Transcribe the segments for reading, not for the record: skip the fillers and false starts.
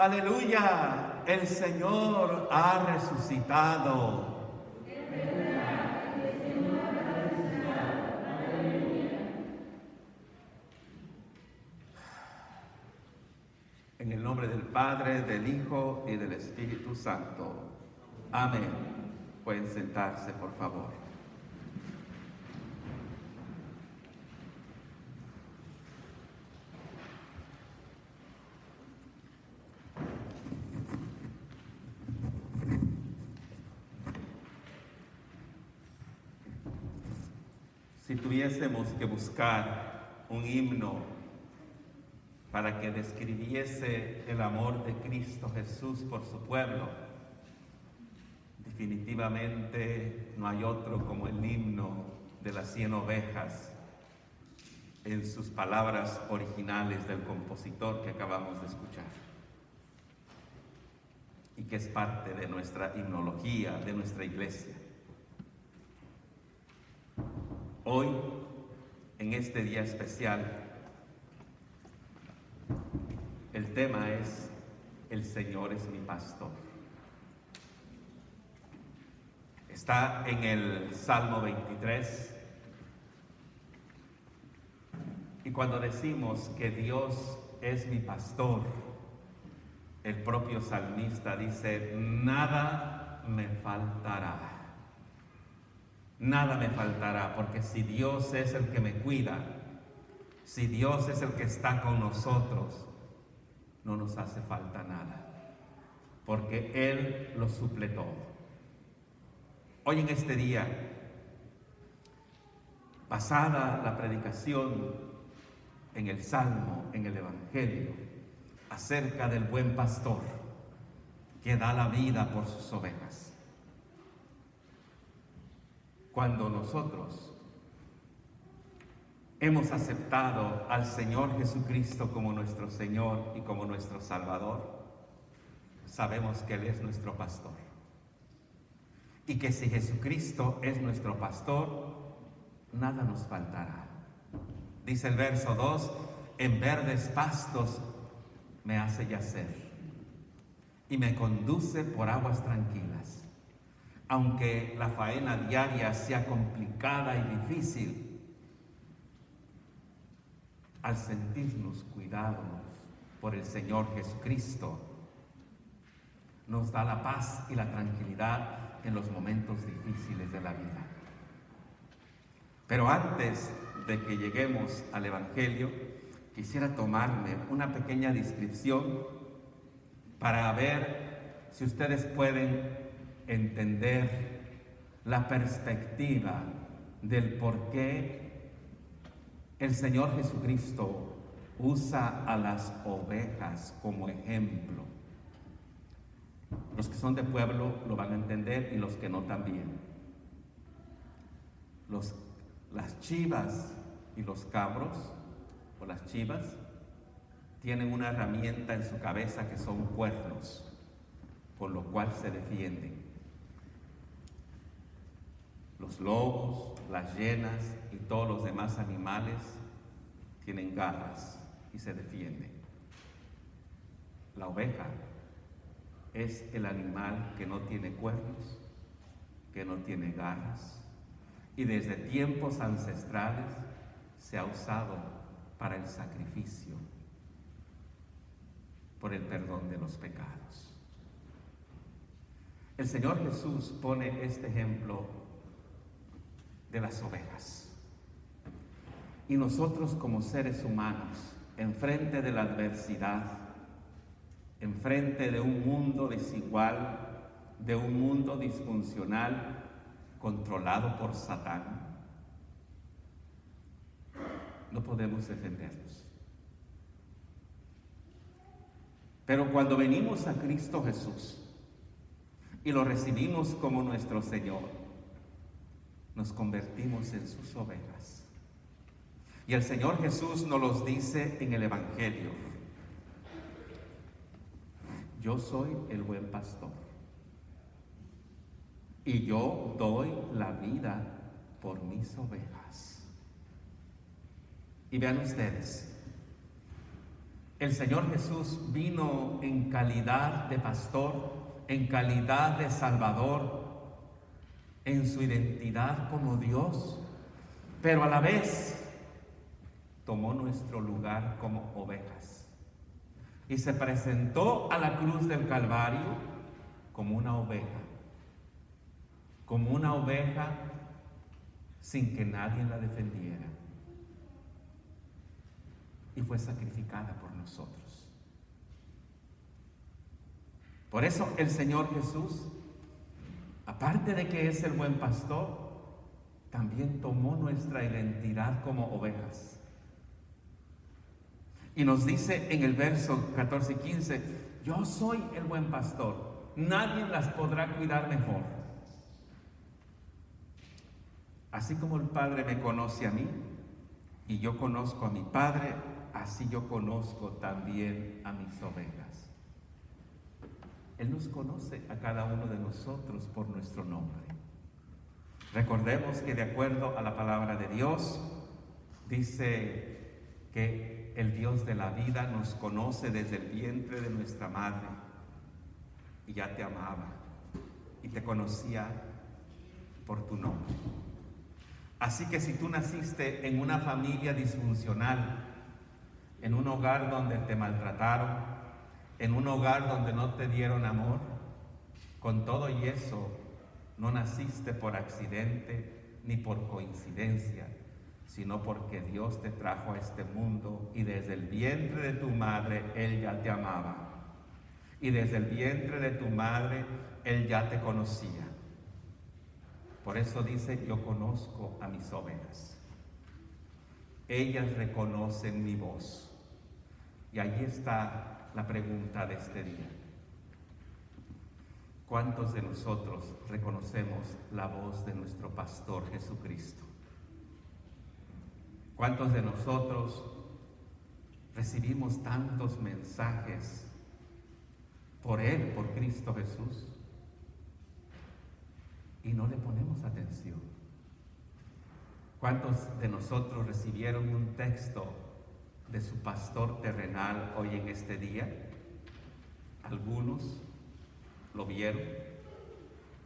Aleluya, el Señor ha resucitado. En el nombre del Padre, del Hijo y del Espíritu Santo. Amén. Pueden sentarse, por favor. Si tuviésemos que buscar un himno para que describiese el amor de Cristo Jesús por su pueblo, definitivamente no hay otro como el himno de las 100 ovejas en sus palabras originales del compositor que acabamos de escuchar y que es parte de nuestra himnología, de nuestra iglesia. Hoy, en este día especial, el tema es: el Señor es mi pastor. Está en el Salmo 23. Y cuando decimos que Dios es mi pastor, el propio salmista dice: nada me faltará. Nada me faltará, porque si Dios es el que me cuida, si Dios es el que está con nosotros, no nos hace falta nada, porque Él lo suple todo. Hoy en este día, pasada la predicación en el Salmo, en el Evangelio, acerca del buen pastor que da la vida por sus ovejas, cuando nosotros hemos aceptado al Señor Jesucristo como nuestro Señor y como nuestro Salvador, sabemos que Él es nuestro pastor. Y que si Jesucristo es nuestro pastor, nada nos faltará. Dice el verso 2, en verdes pastos me hace yacer y me conduce por aguas tranquilas. Aunque la faena diaria sea complicada y difícil, al sentirnos cuidados por el Señor Jesucristo, nos da la paz y la tranquilidad en los momentos difíciles de la vida. Pero antes de que lleguemos al Evangelio, quisiera tomarme una pequeña descripción para ver si ustedes pueden entender la perspectiva del por qué el Señor Jesucristo usa a las ovejas como ejemplo. Los que son de pueblo lo van a entender y los que no también. Las chivas y los cabros, o las chivas, tienen una herramienta en su cabeza que son cuernos, con lo cual se defienden. Los lobos, las hienas y todos los demás animales tienen garras y se defienden. La oveja es el animal que no tiene cuernos, que no tiene garras, y desde tiempos ancestrales se ha usado para el sacrificio, por el perdón de los pecados. El Señor Jesús pone este ejemplo de las ovejas. Y nosotros como seres humanos, enfrente de la adversidad, enfrente de un mundo desigual, de un mundo disfuncional, controlado por Satán, no podemos defendernos. Pero cuando venimos a Cristo Jesús y lo recibimos como nuestro Señor, nos convertimos en sus ovejas. Y el Señor Jesús nos los dice en el Evangelio: yo soy el buen pastor y yo doy la vida por mis ovejas. Y vean ustedes, El Señor Jesús vino en calidad de pastor, en calidad de Salvador, en su identidad como Dios, pero a la vez tomó nuestro lugar como ovejas y se presentó a la cruz del Calvario como una oveja sin que nadie la defendiera, y fue sacrificada por nosotros. Por eso el Señor Jesús, aparte de que es el buen pastor, también tomó nuestra identidad como ovejas. Y nos dice en el verso 14 y 15, yo soy el buen pastor, nadie las podrá cuidar mejor. Así como el Padre me conoce a mí y yo conozco a mi Padre, así yo conozco también a mis ovejas. Él nos conoce a cada uno de nosotros por nuestro nombre. Recordemos que de acuerdo a la palabra de Dios, dice que el Dios de la vida nos conoce desde el vientre de nuestra madre y ya te amaba y te conocía por tu nombre. Así que si tú naciste en una familia disfuncional, en un hogar donde te maltrataron, en un hogar donde no te dieron amor, con todo y eso, no naciste por accidente ni por coincidencia, sino porque Dios te trajo a este mundo y desde el vientre de tu madre Él ya te amaba. Y desde el vientre de tu madre Él ya te conocía. Por eso dice, yo conozco a mis ovejas. Ellas reconocen mi voz. Y ahí está la pregunta de este día. ¿Cuántos de nosotros reconocemos la voz de nuestro pastor Jesucristo? ¿Cuántos de nosotros recibimos tantos mensajes por Él, por Cristo Jesús, y no le ponemos atención? ¿Cuántos de nosotros recibieron un texto de su pastor terrenal hoy en este día? Algunos lo vieron,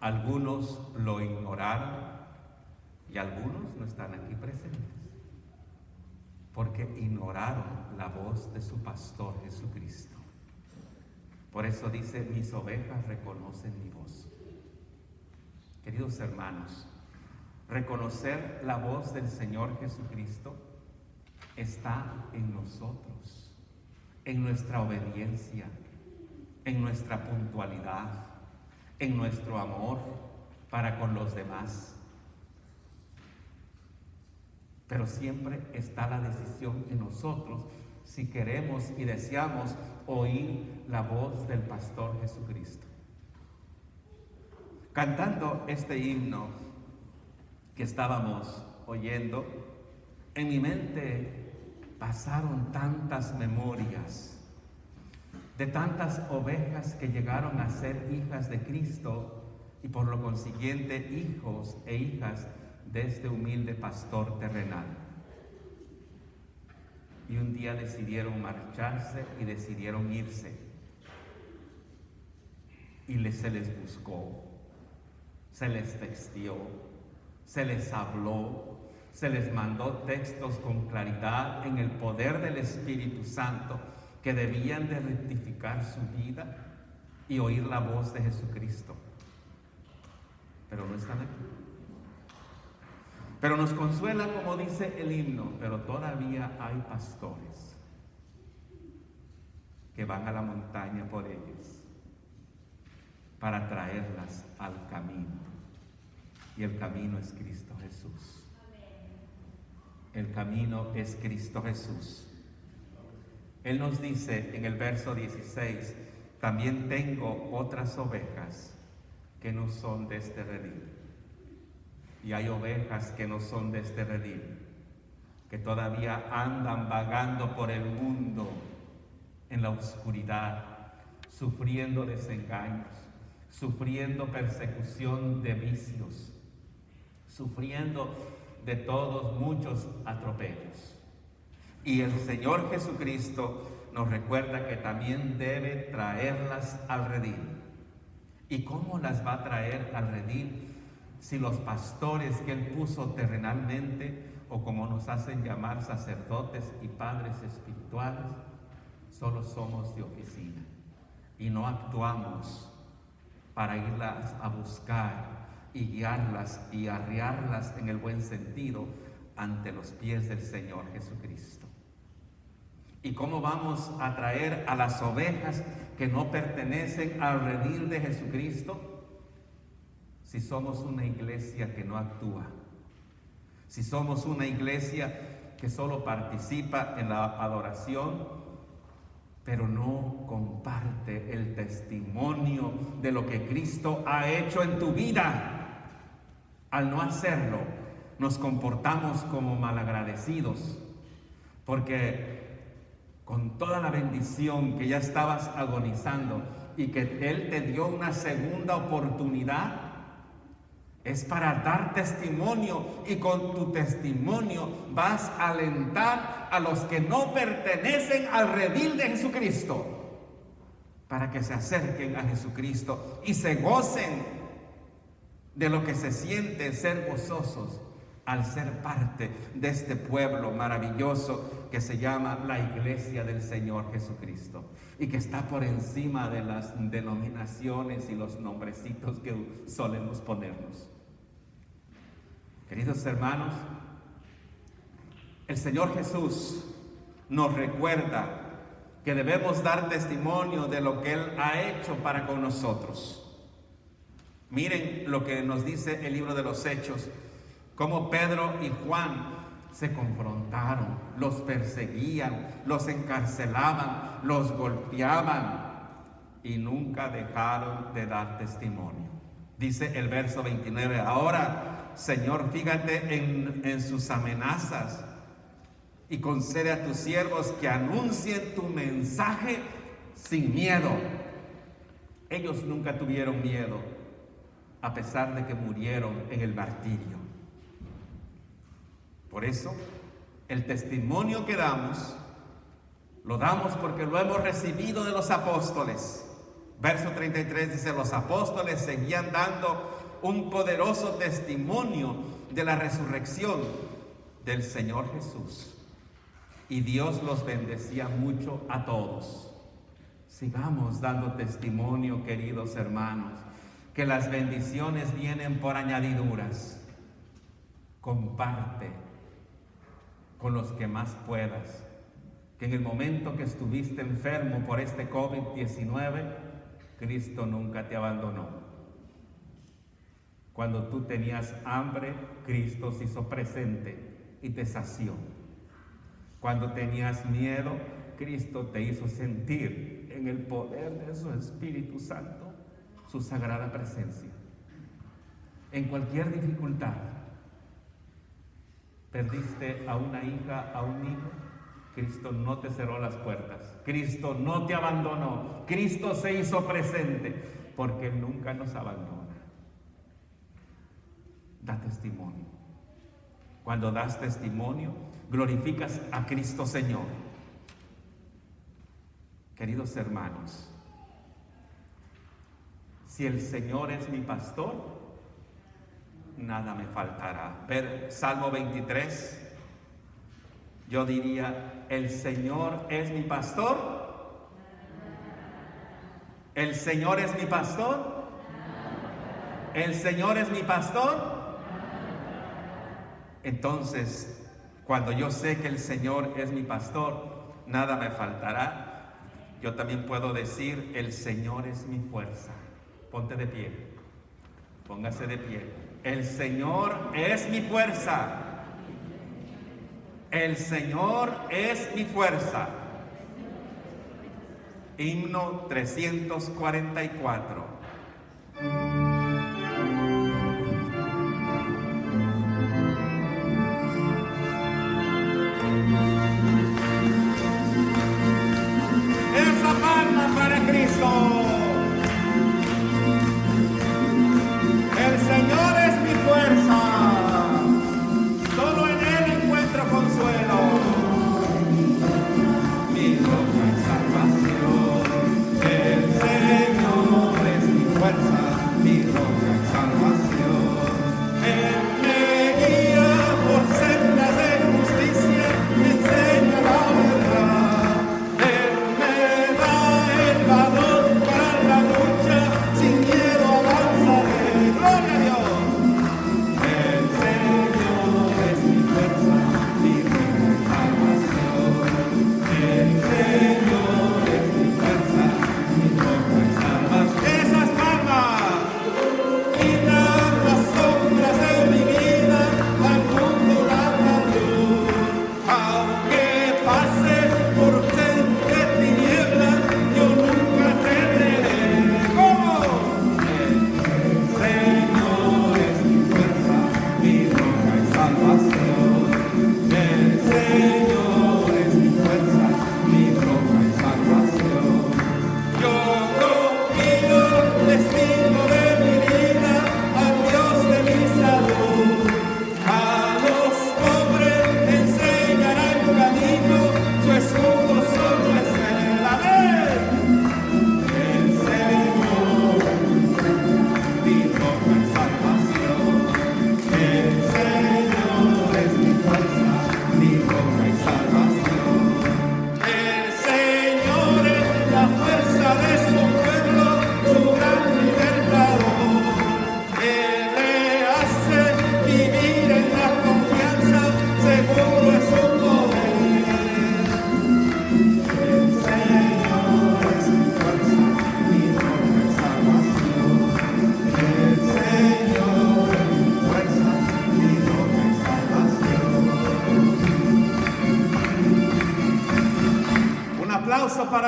algunos lo ignoraron y algunos no están aquí presentes porque ignoraron la voz de su pastor Jesucristo. Por eso dice, mis ovejas reconocen mi voz. Queridos hermanos, reconocer la voz del Señor Jesucristo está en nosotros, en nuestra obediencia, en nuestra puntualidad, en nuestro amor para con los demás. Pero siempre está la decisión en nosotros si queremos y deseamos oír la voz del pastor Jesucristo. Cantando este himno que estábamos oyendo, en mi mente pasaron tantas memorias de tantas ovejas que llegaron a ser hijas de Cristo y por lo consiguiente hijos e hijas de este humilde pastor terrenal. Y un día decidieron marcharse y decidieron irse. Y se les buscó, se les texteó, se les habló, se les mandó textos con claridad en el poder del Espíritu Santo que debían de rectificar su vida y oír la voz de Jesucristo. Pero no están aquí. Pero nos consuela, como dice el himno, pero todavía hay pastores que van a la montaña por ellos para traerlas al camino. Y el camino es Cristo Jesús. El camino es Cristo Jesús. Él nos dice en el verso 16, también tengo otras ovejas que no son de este redil. Y hay ovejas que no son de este redil, que todavía andan vagando por el mundo en la oscuridad, sufriendo desengaños, sufriendo persecución de vicios, sufriendo de muchos atropellos. Y el Señor Jesucristo nos recuerda que también debe traerlas al redil. ¿Y cómo las va a traer al redil si los pastores que Él puso terrenalmente, o como nos hacen llamar sacerdotes y padres espirituales, solo somos de oficina y no actuamos para irlas a buscar y guiarlas y arriarlas en el buen sentido ante los pies del Señor Jesucristo? ¿Y cómo vamos a traer a las ovejas que no pertenecen al redil de Jesucristo si somos una iglesia que no actúa? Si somos una iglesia que solo participa en la adoración, pero no comparte el testimonio de lo que Cristo ha hecho en tu vida. Al no hacerlo, nos comportamos como malagradecidos, porque con toda la bendición que ya estabas agonizando y que Él te dio una segunda oportunidad, es para dar testimonio, y con tu testimonio vas a alentar a los que no pertenecen al redil de Jesucristo para que se acerquen a Jesucristo y se gocen de lo que se siente ser gozosos al ser parte de este pueblo maravilloso que se llama la Iglesia del Señor Jesucristo, y que está por encima de las denominaciones y los nombrecitos que solemos ponernos. Queridos hermanos, el Señor Jesús nos recuerda que debemos dar testimonio de lo que Él ha hecho para con nosotros. Miren lo que nos dice el libro de los Hechos, cómo Pedro y Juan se confrontaron, los perseguían, los encarcelaban, los golpeaban y nunca dejaron de dar testimonio. Dice el verso 29, ahora, Señor, fíjate en sus amenazas y concede a tus siervos que anuncien tu mensaje sin miedo. Ellos nunca tuvieron miedo, a pesar de que murieron en el martirio. Por eso, el testimonio que damos, lo damos porque lo hemos recibido de los apóstoles. Verso 33 dice, los apóstoles seguían dando un poderoso testimonio de la resurrección del Señor Jesús, y Dios los bendecía mucho a todos. Sigamos dando testimonio, queridos hermanos, que las bendiciones vienen por añadiduras. Comparte con los que más puedas, que en el momento que estuviste enfermo por este COVID-19, Cristo nunca te abandonó. Cuando tú tenías hambre, Cristo se hizo presente y te sació. Cuando tenías miedo, Cristo te hizo sentir en el poder de su Espíritu Santo su sagrada presencia. En cualquier dificultad, perdiste a una hija, a un hijo, Cristo no te cerró las puertas. Cristo no te abandonó. Cristo se hizo presente, porque Él nunca nos abandona. Da testimonio. Cuando das testimonio, glorificas a Cristo Señor. Queridos hermanos, si el Señor es mi pastor, nada me faltará. Ver Salmo 23, yo diría, el Señor es mi pastor. El Señor es mi pastor. El Señor es mi pastor. Entonces, cuando yo sé que el Señor es mi pastor, nada me faltará. Yo también puedo decir, el Señor es mi fuerza. Ponte de pie. Póngase de pie. El Señor es mi fuerza. El Señor es mi fuerza. Himno 344. Para Cristo. El Señor es mi fuerza. Solo en Él encuentro consuelo. Mi roca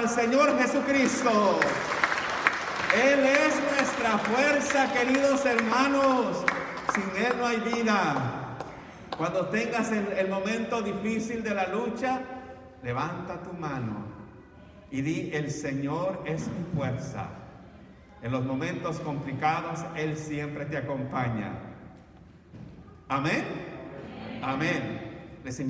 al Señor Jesucristo. Él es nuestra fuerza, queridos hermanos. Sin Él no hay vida. Cuando tengas el momento difícil de la lucha, levanta tu mano y di: el Señor es mi fuerza. En los momentos complicados, Él siempre te acompaña. Amén. Amén. Les invito